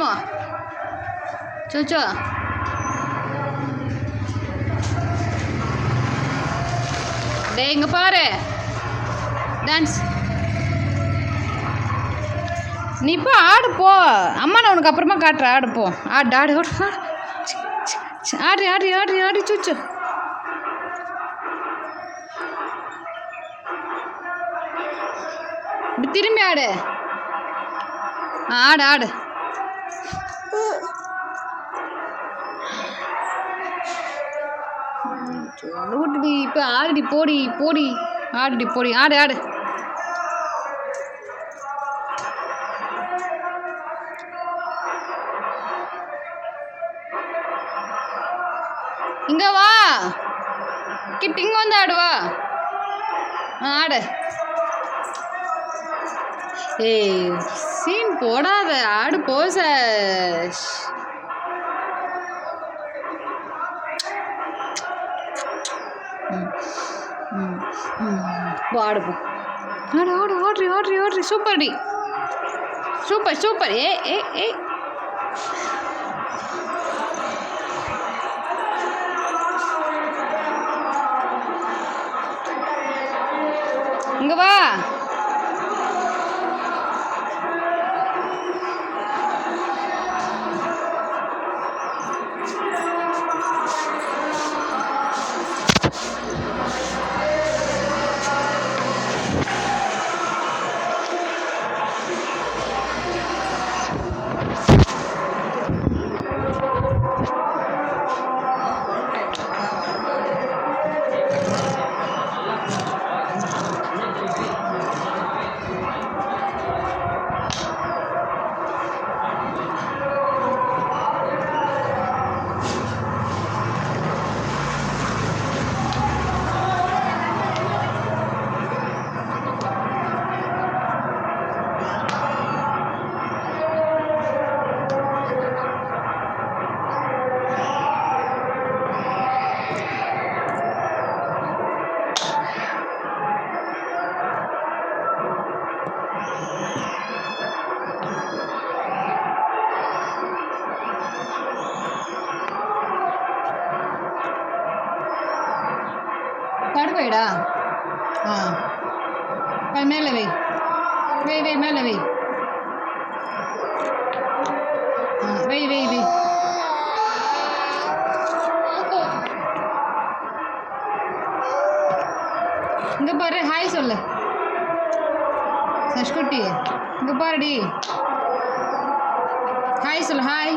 ஆடுமா சோச்சோ. டே இங்கே பாரு டான்ஸ். நீ இப்போ ஆடு போ. அம்மா நான் உனக்கு அப்புறமா காட்டுறேன். ஆடு போ. ஆடு ஆடு ஆடு ஆடு ஆடு ஆடு சூச்சு. இப்படி திரும்பி ஆடு. ஆடு ஆடு. இப்போ ஆடுடி போடி போடி. ஆடுடி போடி. ஆடு ஆடு. இங்க வா கிட்ட. இங்க வந்து ஆடுவா. ஆடு. ஏய் சீன் போடாத. ஆடு போச. ஆடு போ. ஆடு ஆடு ஆட்ரி ஆட்ரி ஆட்ரி. சூப்பர் டி. Super super. ஏ ஏ ஏ இங்க வா. படுவைடா. மேலே வை வை வை. மேலே வை. வை வை வை. இங்கே பாரு. ஹாய் சொல்லு சஷ்குட்டி. இங்கே பாருடி. ஹாய் சொல்லு. ஹாய்.